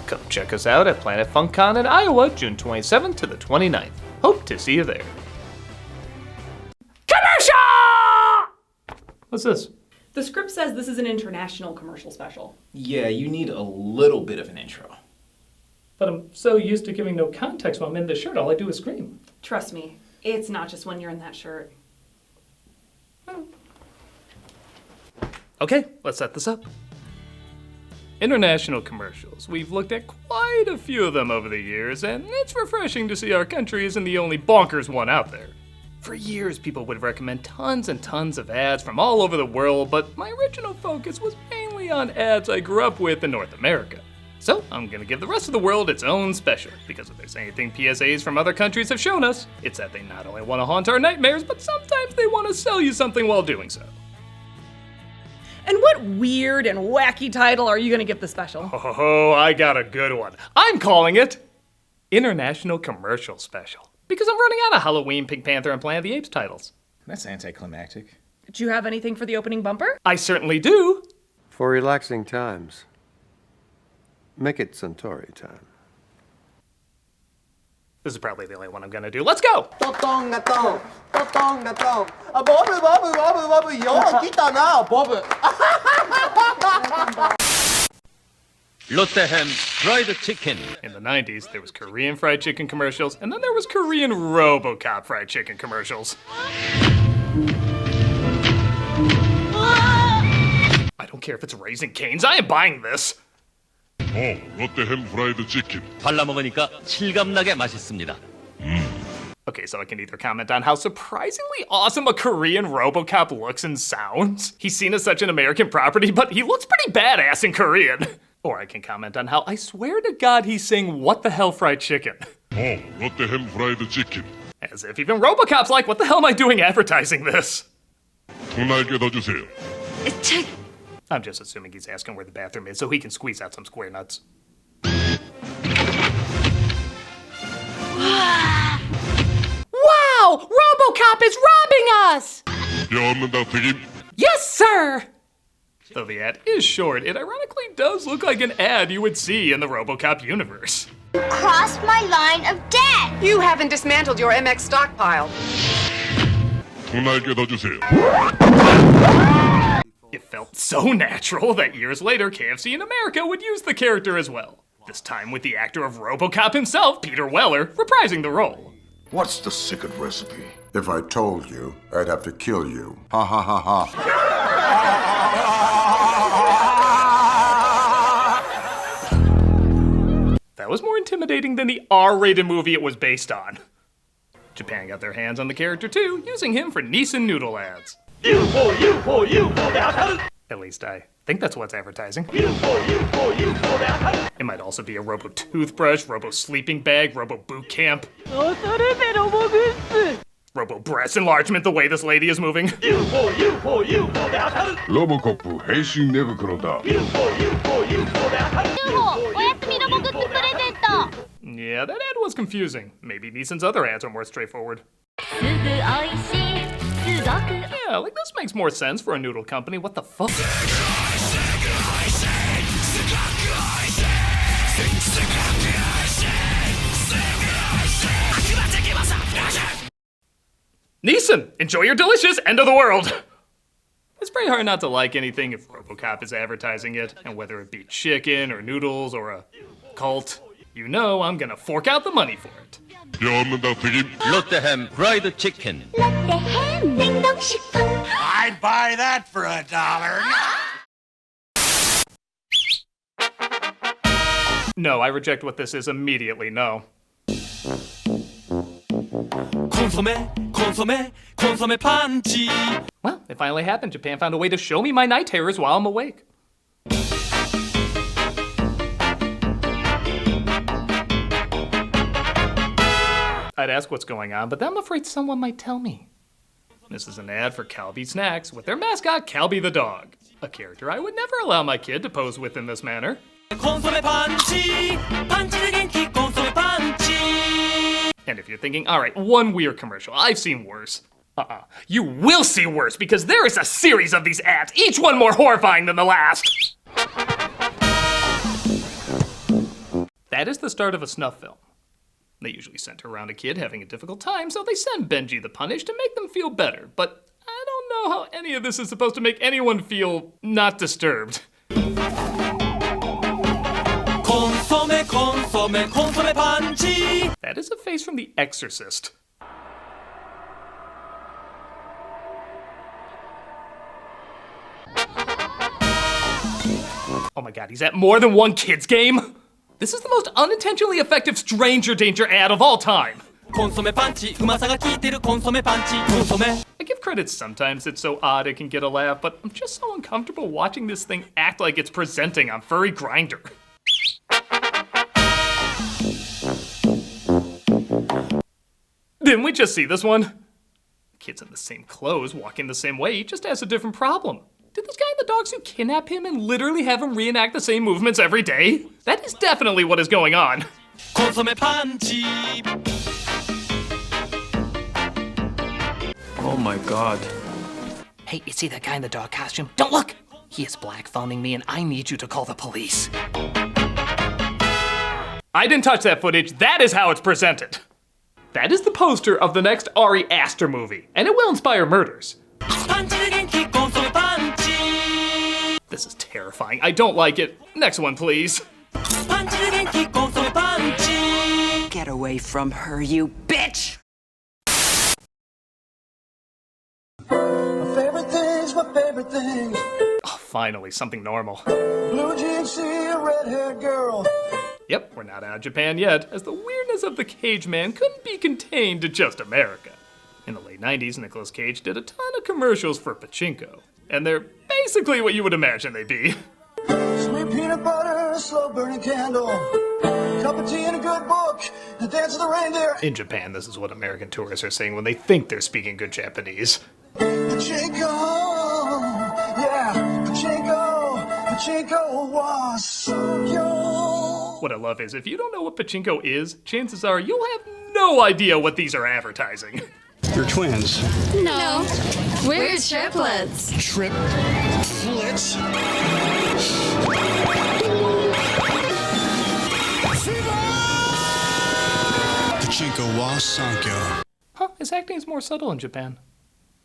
Come check us out at Planet FunkCon in Iowa, June 27th to the 29th. Hope to see you there. Commercial! What's this? The script says this is an international commercial special. Yeah, you need a little bit of an intro. But I'm so used to giving no context while I'm in this shirt, all I do is scream. Trust me, it's not just when you're in that shirt. Okay, let's set this up. International commercials. We've looked at quite a few of them over the years, and it's refreshing to see our country isn't the only bonkers one out there. For years, people would recommend tons and tons of ads from all over the world, but my original focus was mainly on ads I grew up with in North America. So I'm gonna give the rest of the world its own special, because if there's anything PSAs from other countries have shown us, it's that they not only want to haunt our nightmares, but sometimes they want to sell you something while doing so. And what weird and wacky title are you gonna give the special? Oh, I got a good one. I'm calling it International Commercial Special, because I'm running out of Halloween, Pink Panther, and Planet of the Apes titles. That's anticlimactic. Do you have anything for the opening bumper? I certainly do. For relaxing times, make it Centauri time. This is probably the only one I'm gonna do. Let's go! 롯데햄 프라이드 치킨. In the 90s, there was Korean fried chicken commercials, and then there was Korean Robocop fried chicken commercials. I don't care if it's Raising Cane's, I am buying this. 롯데햄 프라이드 치킨. 발라 먹으니까 실감나게 맛있습니다. Okay, so I can either comment on how surprisingly awesome a Korean Robocop looks and sounds. He's seen as such an American property, but he looks pretty badass in Korean. Or I can comment on how I swear to God he's saying what the hell fried chicken. 롯데햄 프라이드 치킨. As if even Robocop's like, what the hell am I doing advertising this? 두 날개 더 주세요. I'm just assuming he's asking where the bathroom is so he can squeeze out some square nuts. Wow! Robocop is robbing us! 뼈 없는 닭튀김. Yes, sir! Though the ad is short, it ironically does look like an ad you would see in the Robocop universe. Crossed my line of death. You haven't dismantled your MX stockpile. 두 날개 더 주세요. It felt so natural that years later, KFC in America would use the character as well. This time with the actor of Robocop himself, Peter Weller, reprising the role. What's the secret recipe? If I told you, I'd have to kill you. Ha ha ha ha. That was more intimidating than the R-rated movie it was based on. Japan got their hands on the character too, using him for Nissan noodle ads. At least I think that's what's advertising. It might also be a Robo toothbrush, Robo sleeping bag, Robo boot camp. Robo breast enlargement the way this lady is moving. 로보코프変身寝袋だ. Yeah, that ad was confusing. Maybe Nissan's other ads are more straightforward. Yeah, like this makes more sense for a noodle company. What the fuck? Nissan, enjoy your delicious end of the world. It's pretty hard not to like anything if Robocop is advertising it, and whether it be chicken or noodles or a cult, you know I'm gonna fork out the money for it. 뼈 없는 닭튀김. 롯데햄 프라이드 치킨. 롯데햄 냉동식품. I'd buy that for $1. No, I reject what this is immediately, no. 콘소메 판치. Well, it finally happened. Japan found a way to show me my night terrors while I'm awake. I'd ask what's going on, but then I'm afraid someone might tell me. This is an ad for Calbee Snacks with their mascot, Calbee the dog. A character I would never allow my kid to pose with in this manner. 콘소메 판치. 판치는 genki 콘소메 판치. And if you're thinking, all right, one weird commercial, I've seen worse. You will see worse because there is a series of these ads, each one more horrifying than the last. That is the start of a snuff film. They usually center around a kid having a difficult time, so they send Benji the Punish to make them feel better. But I don't know how any of this is supposed to make anyone feel not disturbed. Consomme, consomme, consomme pancci. That is a face from The Exorcist. Oh my god, he's at more than one kid's game? This is the most unintentionally effective stranger danger ad of all time. Consomme pancci, うまさが効いてる consomme pancci, consomme. I give credit sometimes it's so odd it can get a laugh, but I'm just so uncomfortable watching this thing act like it's presenting on Furry Grinder. Didn't we just see this one? Kid's in the same clothes, walking the same way, he just has a different problem. Did this guy in the dog suit kidnap him and literally have him reenact the same movements every day? That is definitely what is going on. Consomme pancci. Oh my god. Hey, you see that guy in the dog costume? Don't look! He is black phoning me and I need you to call the police. I didn't touch that footage, that is how it's presented. That is the poster of the next Ari Aster movie, and it will inspire murders. This is terrifying. I don't like it. Next one, please. Get away from her, you bitch! My favorite things. Oh, finally, something normal. Blue jeans, see a red-haired girl. Yep, we're not out of Japan yet, as the weirdness of the Cage Man couldn't be contained to just America. In the late 90s, Nicolas Cage did a ton of commercials for pachinko, and they're basically what you would imagine they'd be. Sweet peanut butter, slow burning candle, cup of tea and a good book, the dance of the reindeer. In Japan, this is what American tourists are saying when they think they're speaking good Japanese. Pachinko, yeah, pachinko was so good. What I love is, if you don't know what pachinko is, chances are you'll have no idea what these are advertising. You're twins. No, we're triplets. Triplets? Pachinko wa sankyo. Huh, his acting is more subtle in Japan.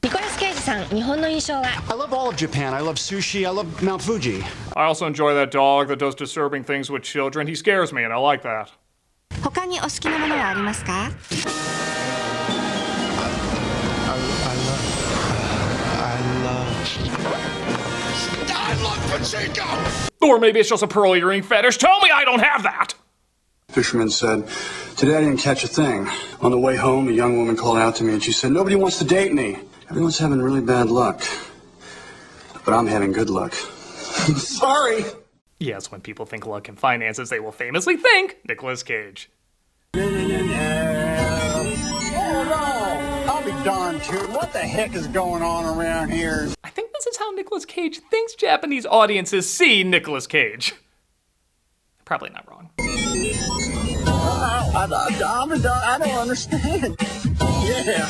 Nicolas Cage さん、日本の印象は? I love all of Japan. I love sushi. I love Mount Fuji. I also enjoy that dog that does disturbing things with children. He scares me and I like that. 他にお好きなものはありますか? I love pachinko! Or maybe it's just a pearl earring fetish. Tell me I don't have that! Fisherman said, today I didn't catch a thing. On the way home, a young woman called out to me and she said, nobody wants to date me. Everyone's having really bad luck. But I'm having good luck. Sorry! Yes, when people think luck and finances, they will famously think Nicolas Cage. Oh no, I'll be darned too. What the heck is going on around here? I think this is how Nicolas Cage thinks Japanese audiences see Nicolas Cage. Probably not wrong. I don't understand. Yeah,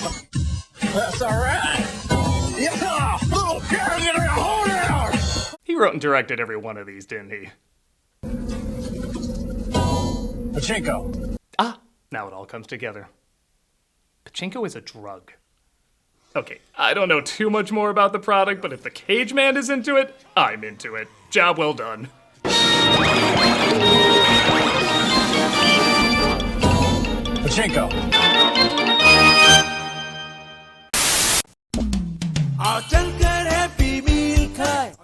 that's all right. Yeah, little carrot in a hole down. He wrote and directed every one of these, didn't he? Pachinko. Ah, now it all comes together. Pachinko is a drug. Okay, I don't know too much more about the product, but if the Cage Man is into it, I'm into it. Job well done. Pachinko.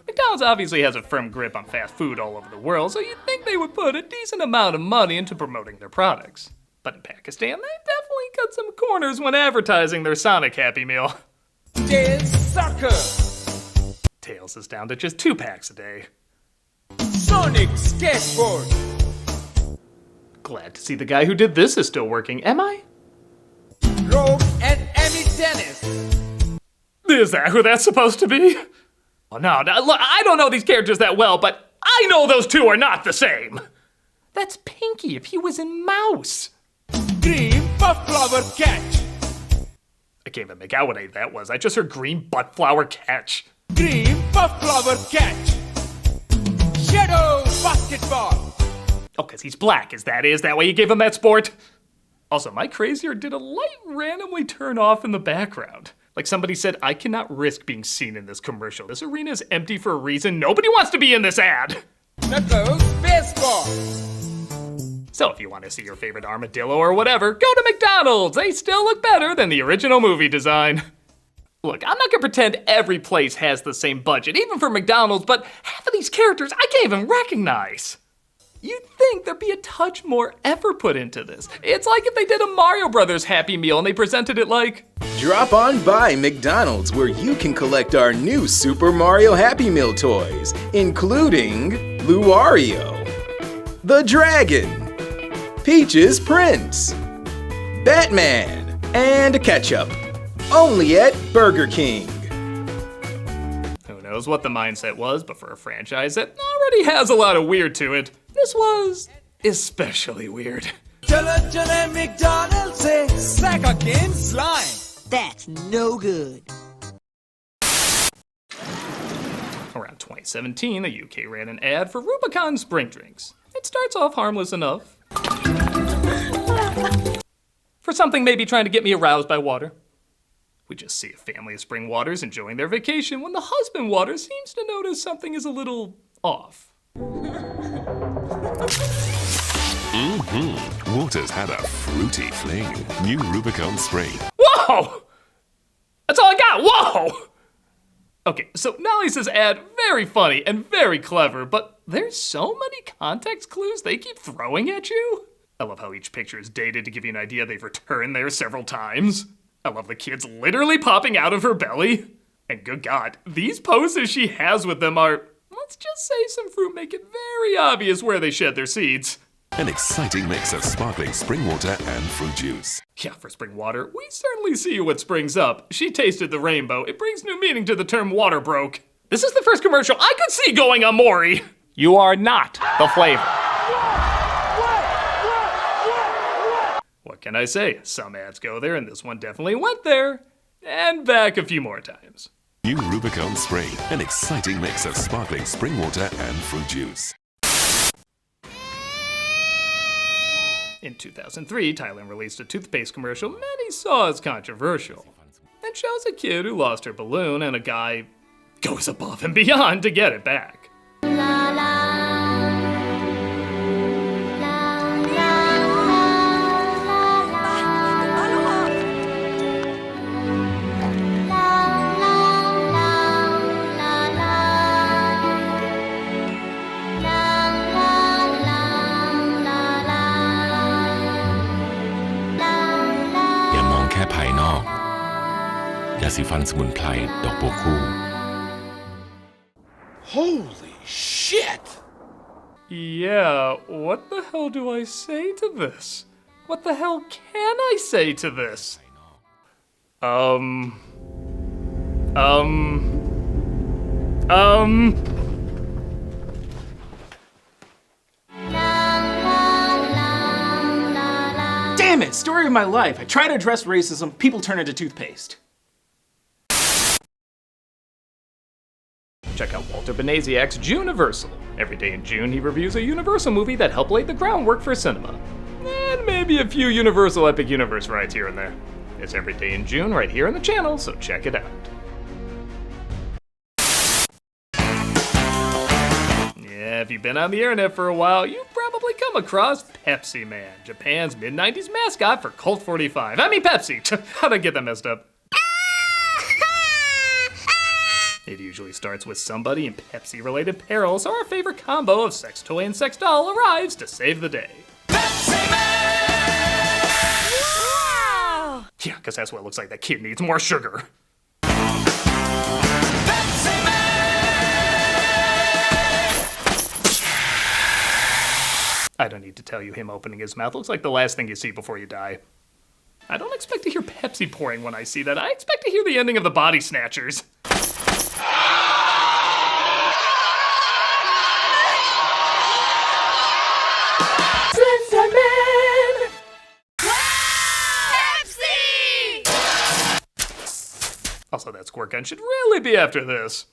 McDonald's obviously has a firm grip on fast food all over the world, so you'd think they would put a decent amount of money into promoting their products. But in Pakistan, they definitely cut some corners when advertising their Sonic Happy Meal. Tails Soccer. Tails is down to just 2 packs a day. Sonic Skateboard. Glad to see the guy who did this is still working, am I? Rogue and Emmy Dennis. Is that who that's supposed to be? Oh, no, look, I don't know these characters that well, but I know those two are not the same. That's Pinky if he was in Mouse. Green Puff Flower Catch. I can't even make out what that was. I just heard Green Butt Flower Catch. Green Puff Flower Catch. Shadow Basketball. Oh, because he's black, is that why you gave him that sport? Also, am I crazy or did a light randomly turn off in the background? Like somebody said, I cannot risk being seen in this commercial. This arena is empty for a reason. Nobody wants to be in this ad. Knuckles baseball. So if you want to see your favorite armadillo or whatever, go to McDonald's. They still look better than the original movie design. Look, I'm not gonna pretend every place has the same budget, even for McDonald's, but half of these characters I can't even recognize. You'd think there'd be a touch more effort put into this. It's like if they did a Mario Brothers Happy Meal and they presented it like... Drop on by McDonald's where you can collect our new Super Mario Happy Meal toys, including Luario, the Dragon, Peach's Prince, Batman, and ketchup. Only at Burger King. Who knows what the mindset was, but for a franchise that already has a lot of weird to it, this was especially weird. McDonald's sack again slime. That's no good. Around 2017, the UK ran an ad for Rubicon spring drinks. It starts off harmless enough. For something maybe trying to get me aroused by water. We just see a family of spring waters enjoying their vacation when the husband water seems to notice something is a little off. Water's had a fruity fling. New Rubicon spray. Whoa! That's all I got, whoa! Okay, so not only is this ad very funny and very clever, but there's so many context clues they keep throwing at you. I love how each picture is dated to give you an idea they've returned there several times. I love the kids literally popping out of her belly. And good God, these poses she has with them are, let's just say some fruit make it very obvious where they shed their seeds. An exciting mix of sparkling spring water and fruit juice. Yeah, for spring water, we certainly see what springs up. She tasted the rainbow. It brings new meaning to the term water broke. This is the first commercial I could see going on Maury. You are not the flavor. What can I say? Some ads go there, and this one definitely went there. And back a few more times. New Rubicon spray. An exciting mix of sparkling spring water and fruit juice. In 2003, Thailand released a toothpaste commercial many saw as controversial. It shows a kid who lost her balloon and a guy goes above and beyond to get it back. Holy shit! Yeah, what the hell do I say to this? What the hell can I say to this? Damn it! Story of my life. I try to address racism, people turn into toothpaste. Check out Walter Benaziac's Juniversal. Every day in June, he reviews a Universal movie that helped lay the groundwork for cinema. And maybe a few Universal Epic Universe rides here and there. It's every day in June right here on the channel, so check it out. Yeah, if you've been on the internet for a while, you've probably come across Pepsi Man, Japan's mid-90s mascot for Colt 45. I mean Pepsi! How'd I get that messed up? It usually starts with somebody in Pepsi-related peril, so our favorite combo of sex toy and sex doll arrives to save the day. Pepsi Man! Wow! Yeah, because that's what it looks like that kid needs more sugar. Pepsi Man! I don't need to tell you him opening his mouth looks like the last thing you see before you die. I don't expect to hear Pepsi pouring when I see that. I expect to hear the ending of the Body Snatchers. Also, that squirt gun should really be after this.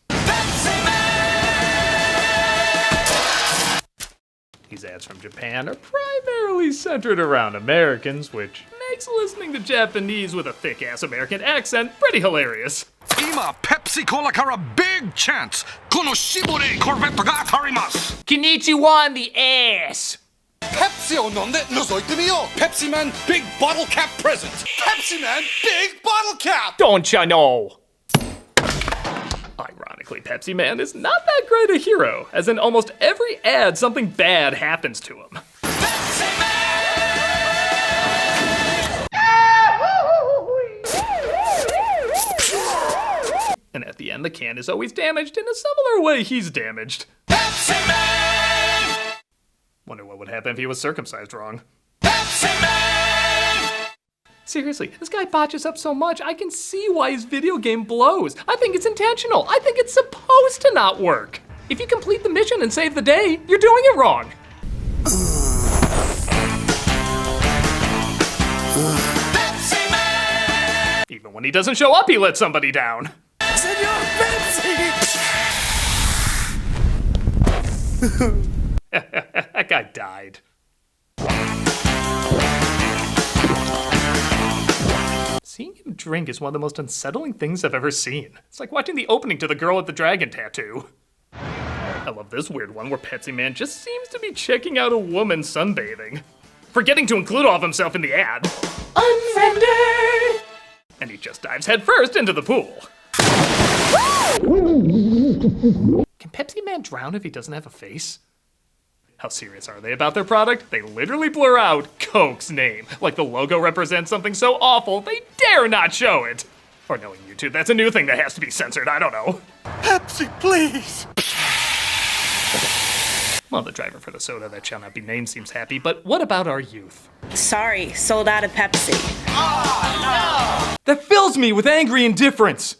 These ads from Japan are primarily centered around Americans, which makes listening to Japanese with a thick-ass American accent pretty hilarious. 今ペプシコーラから big chance この絞りコルベットが当たります Konnichiwa on the ass! ペプシを飲んで覗いてみよう Pepsi Man Big Bottle Cap Present Pepsi Man Big Bottle Cap! Don't ya know? Ironically, Pepsi Man is not that great a hero, as in almost every ad something bad happens to him. And at the end, the can is always damaged in a similar way he's damaged. Pepsi Man! Wonder what would happen if he was circumcised wrong. Pepsi Man! Seriously, this guy botches up so much, I can see why his video game blows. I think it's intentional. I think it's supposed to not work. If you complete the mission and save the day, you're doing it wrong. Pepsi Man! Even when he doesn't show up, he lets somebody down. Senor Pepsi! That guy died. Seeing him drink is one of the most unsettling things I've ever seen. It's like watching the opening to The Girl with the Dragon Tattoo. I love this weird one where Pepsi Man just seems to be checking out a woman sunbathing, forgetting to include all of himself in the ad. Unfriended! And he just dives headfirst into the pool. Can Pepsi Man drown if he doesn't have a face? How serious are they about their product? They literally blur out Coke's name, like the logo represents something so awful they dare not show it. Or knowing YouTube, that's a new thing that has to be censored, I don't know. Pepsi, please! Well, the driver for the soda that shall not be named seems happy, but what about our youth? Sorry, sold out of Pepsi. Oh, no! That fills me with angry indifference!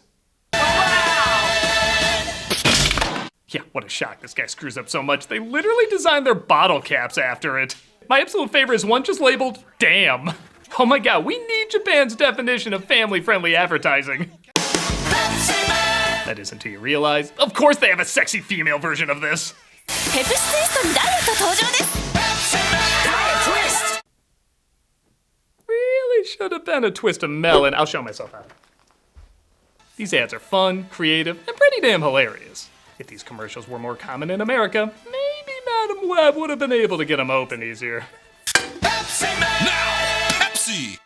Yeah, what a shock this guy screws up so much. They literally designed their bottle caps after it. My absolute favorite is one just labeled, damn. Oh my god, we need Japan's definition of family-friendly advertising. That is until you realize, of course they have a sexy female version of this. Really should have been a twist of melon. I'll show myself out. These ads are fun, creative, and pretty damn hilarious. If these commercials were more common in America, maybe Madam Web would have been able to get them open easier. Pepsi Man! Now, Pepsi!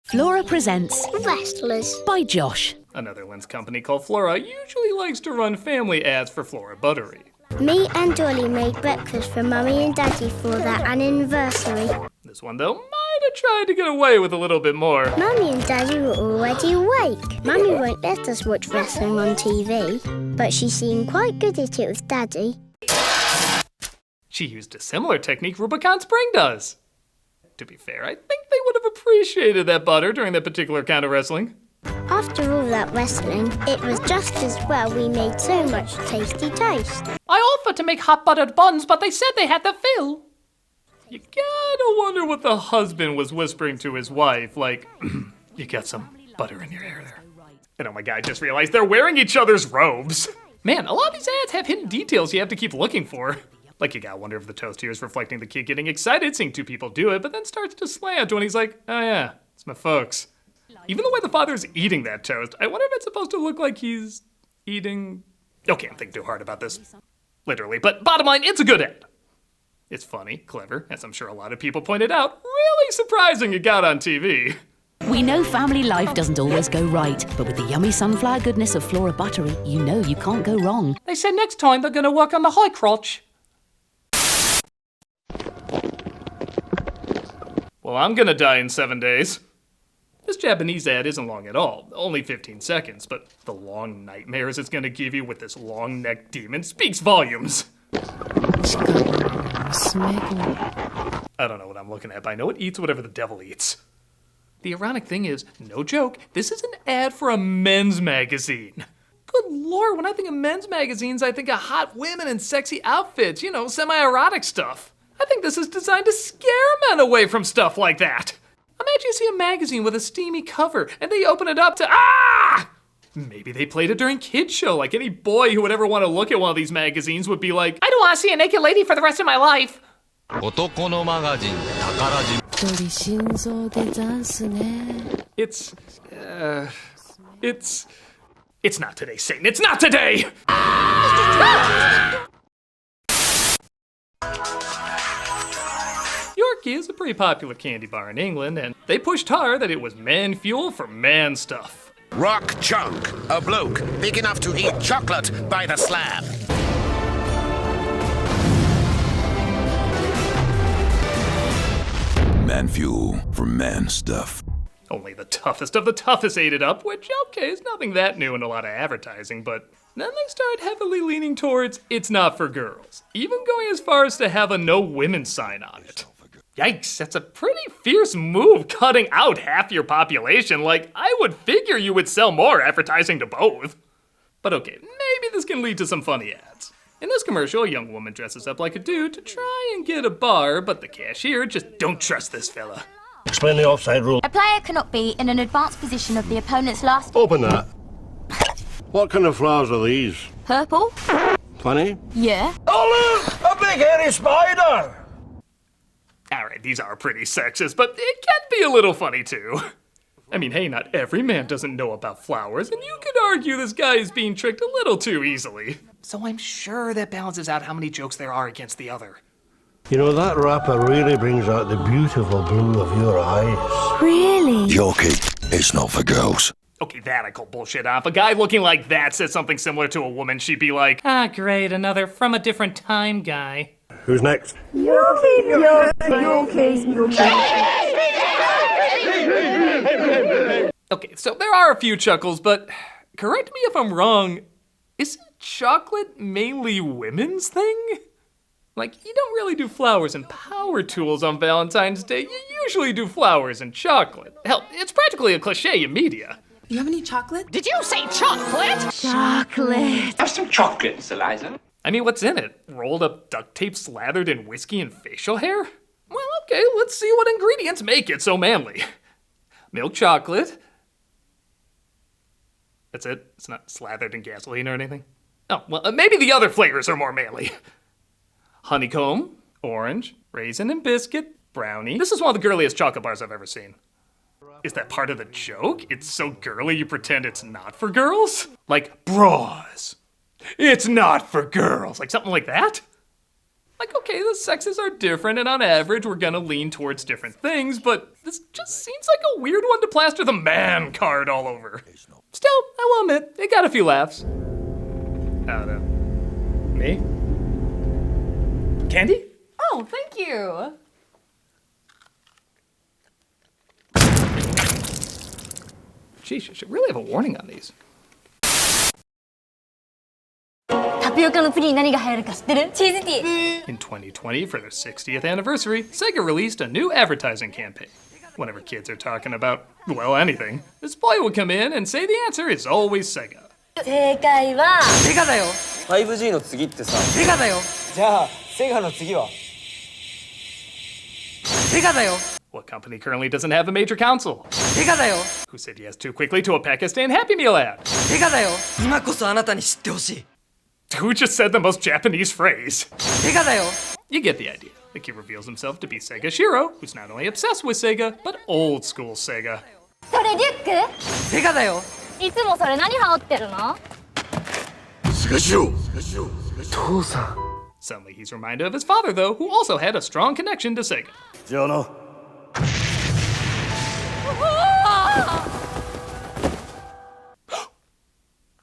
Flora presents Wrestlers by Josh. A Netherlands company called Flora usually likes to run family ads for Flora Buttery. Me and Dolly made breakfast for Mummy and Daddy for their anniversary. This one, though, might have tried to get away with a little bit more. Mummy and Daddy were already awake. Mummy won't let us watch wrestling on TV, but she seemed quite good at it with Daddy. She used a similar technique Rubicon Spring does. To be fair, I think they would have appreciated that butter during that particular kind of wrestling. After all that wrestling, it was just as well we made so much tasty toast. I offered to make hot buttered buns, but they said they had to fill. You gotta wonder what the husband was whispering to his wife, like, you got some butter in your hair there. And oh my god, I just realized they're wearing each other's robes. Man, a lot of these ads have hidden details you have to keep looking for. Like, you gotta wonder if the toast here is reflecting the kid getting excited seeing two people do it, but then starts to slant when he's like, oh yeah, it's my folks. Even the way the father's eating that toast, I wonder if it's supposed to look like he's eating... Okay, I'm thinking too hard about this. Literally, but bottom line, it's a good ad. It's funny, clever, as I'm sure a lot of people pointed out, really surprising it got on TV. We know family life doesn't always go right, but with the yummy sunflower goodness of Flora Buttery, you know you can't go wrong. They said next time they're gonna work on the high crotch. Well, I'm gonna die in 7 days. This Japanese ad isn't long at all, only 15 seconds, but the long nightmares it's gonna give you with this long-necked demon speaks volumes. I don't know what I'm looking at, but I know it eats whatever the devil eats. The ironic thing is, no joke, this is an ad for a men's magazine. Good lord, when I think of men's magazines, I think of hot women in sexy outfits, you know, semi-erotic stuff. I think this is designed to scare men away from stuff like that. Imagine you see a magazine with a steamy cover, and then you open it up to, ah! Maybe they played it during kids' show, like any boy who would ever want to look at one of these magazines would be like, I don't want to see a naked lady for the rest of my life. 男のマガジン宝島 It's not today, Satan. It's not today! Yorkie is a pretty popular candy bar in England, and they pushed hard that it was man fuel for man stuff. Rock Chunk, a bloke big enough to eat chocolate by the slab. Man fuel for man stuff. Only the toughest of the toughest ate it up, which, okay, is nothing that new in a lot of advertising, but then they started heavily leaning towards it's not for girls, even going as far as to have a no women sign on it. Yikes, that's a pretty fierce move, cutting out half your population. Like, I would figure you would sell more advertising to both. But okay, maybe this can lead to some funny ads. In this commercial, a young woman dresses up like a dude to try and get a bar, but the cashier just don't trust this fella. Explain the offside rule. A player cannot be in an advanced position of the opponent's last... Open that. What kind of flowers are these? Purple? Plenty? Yeah. Oh look! A big hairy spider! Alright, these are pretty sexist, but it can be a little funny too. I mean, hey, not every man doesn't know about flowers, and you could argue this guy is being tricked a little too easily. So I'm sure that balances out how many jokes there are against the other. You know, that wrapper really brings out the beautiful blue of your eyes. Really? Yorkie, it's not for girls. Okay, that I call bullshit on. If a guy looking like that said something similar to a woman, she'd be like, ah, great, another from a different time guy. Who's next? Okay, so there are a few chuckles, but correct me if I'm wrong, isn't chocolate mainly women's thing? Like, you don't really do flowers and power tools on Valentine's Day. You usually do flowers and chocolate. Hell, it's practically a cliche in media. You have any chocolate? Did you say chocolate? Chocolate. Have some chocolate, Eliza. I mean, what's in it? Rolled up duct tape slathered in whiskey and facial hair? Well, okay, let's see what ingredients make it so manly. Milk chocolate. That's it? It's not slathered in gasoline or anything? Oh, well, maybe the other flavors are more manly. Honeycomb, orange, raisin and biscuit, brownie. This is one of the girliest chocolate bars I've ever seen. Is that part of the joke? It's so girly you pretend it's not for girls? Like bras. It's not for girls. Like something like that? Like, okay, the sexes are different, and on average, we're gonna lean towards different things, but this just seems like a weird one to plaster the man card all over. Still, I will admit, it got a few laughs. I don't know. Me? Candy? Oh, thank you. Geez, you should really have a warning on these. タピオカの次に何が流行るか知ってる？チーズティー。 In 2020, for their 60th anniversary, Sega released a new advertising campaign. Whenever kids are talking about, well, anything, this boy will come in and say the answer is always Sega. 正解はセガだよ 5G の次ってさセガだよじゃあセガの次はセガだよ What company currently doesn't have a major console? セガだよ Who said yes too quickly to a Pakistan Happy Meal ad? セガだよ今こそあなたに知ってほしい Who just said the most Japanese phrase? セガだよ You get the idea. The kid reveals himself to be Sega Shiro, who's not only obsessed with Sega, but old school Sega. それリュック？セガだよいつもそれ何羽織ってるの？ Suddenly he's reminded of his father, though, who also had a strong connection to Sega.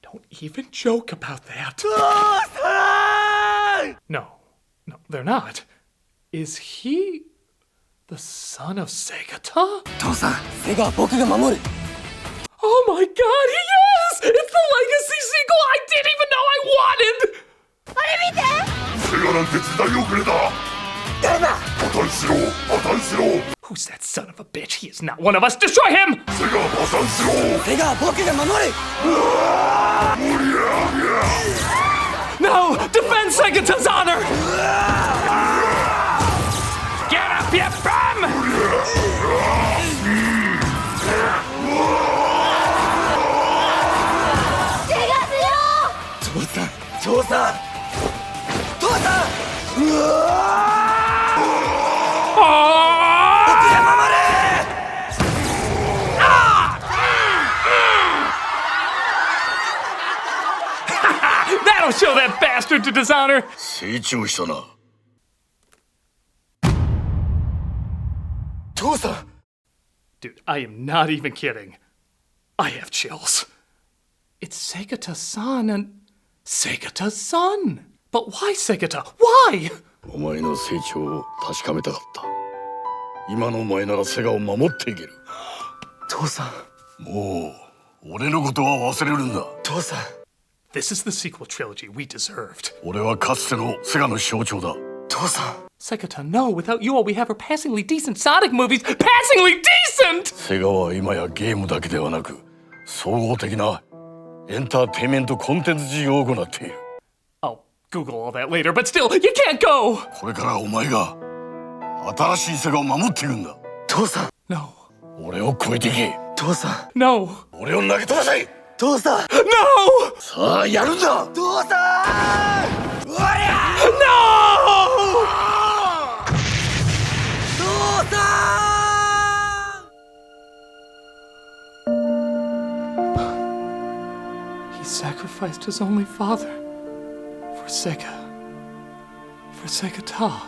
Don't even joke about that. No, they're not. Is he the son of Segata? 父さんセガは僕が守る Oh my god, he is! It's the legacy sequel I didn't even know I wanted! これ見てセガなんて時代遅れだ誰だ破綻しろ破綻しろ Who's that son of a bitch? He is not one of us! Destroy him! セガ破綻しろセガは僕が守る No! Defend Segata's honor! Get up, you bum! bastard to dishonor! 成長したな。父さん Dude, I am not even kidding. I have chills. It's Segata-san and... Segata-san! But why Segata? Why? お前の成長を確かめたかった。今のお前ならセガを守っていける。父さん。もう、俺のことは忘れるんだ。父さん。This is the sequel trilogy we deserved. 俺はかつてのセガの象徴だ。父さん。Segata, no. Without you, all we have are passingly decent Sonic movies. Passingly decent! セガは今やゲームだけではなく、総合的なエンターテインメントコンテンツ事業を行っている。I'll Google all that later, but still, you can't go! これからお前が新しいセガを守っていくんだ。父さん。No. 俺を超えていけ。父さん。No. 俺を投げ飛ばせ。父さん。No! さあ、やるんだ。父さん。おりゃ No! 父さん He sacrificed his only father for Sega. For Segata.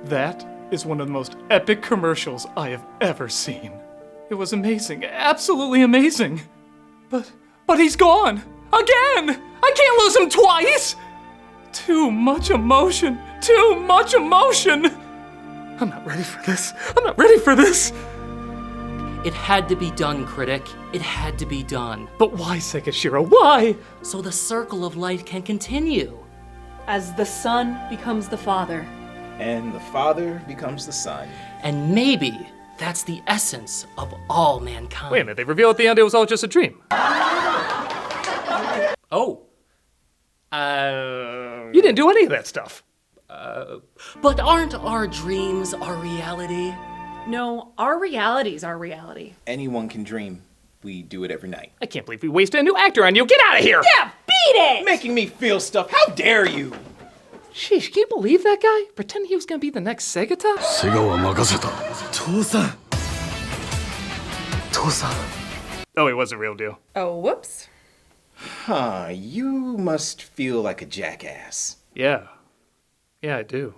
That is one of the most epic commercials I have ever seen. It was amazing, absolutely amazing. But he's gone! Again! I can't lose him twice! Too much emotion! Too much emotion! I'm not ready for this. I'm not ready for this! It had to be done, Critic. It had to be done. But why, Sekishiro? Why? So the circle of life can continue. As the son becomes the father. And the father becomes the son. And maybe that's the essence of all mankind. Wait a minute, they reveal at the end it was all just a dream. Oh. You didn't do any of that stuff. But aren't our dreams our reality? No, our reality's our reality. Anyone can dream. We do it every night. I can't believe we wasted a new actor on you. Get out of here! Yeah, beat it! Making me feel stuff. How dare you? Sheesh, can you believe that guy? Pretending he was gonna be the next Segata? セガは任せた。父さん。父さん。 Oh, it was a real deal. Oh, whoops. Huh, you must feel like a jackass. Yeah. Yeah, I do.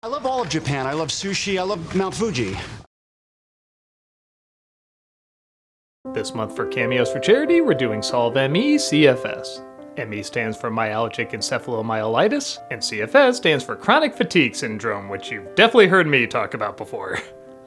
I love all of Japan. I love sushi. I love Mount Fuji. This month for Cameos for Charity, we're doing Solve ME CFS. ME stands for myalgic encephalomyelitis, and CFS stands for chronic fatigue syndrome, which you've definitely heard me talk about before.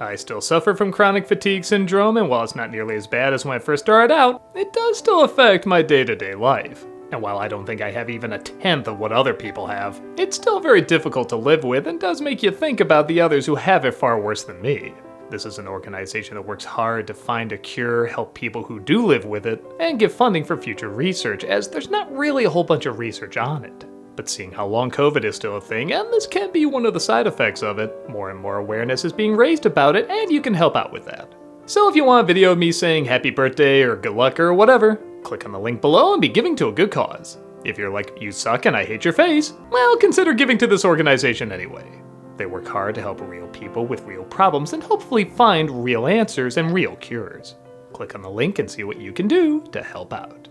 I still suffer from chronic fatigue syndrome, and while it's not nearly as bad as when I first started out, it does still affect my day-to-day life. And while I don't think I have even a tenth of what other people have, it's still very difficult to live with and does make you think about the others who have it far worse than me. This is an organization that works hard to find a cure, help people who do live with it, and give funding for future research, as there's not really a whole bunch of research on it. But seeing how long COVID is still a thing, and this can be one of the side effects of it, more and more awareness is being raised about it, and you can help out with that. So if you want a video of me saying happy birthday or good luck or whatever, click on the link below and be giving to a good cause. If you're like, you suck and I hate your face, well, consider giving to this organization anyway. They work hard to help real people with real problems and hopefully find real answers and real cures. Click on the link and see what you can do to help out.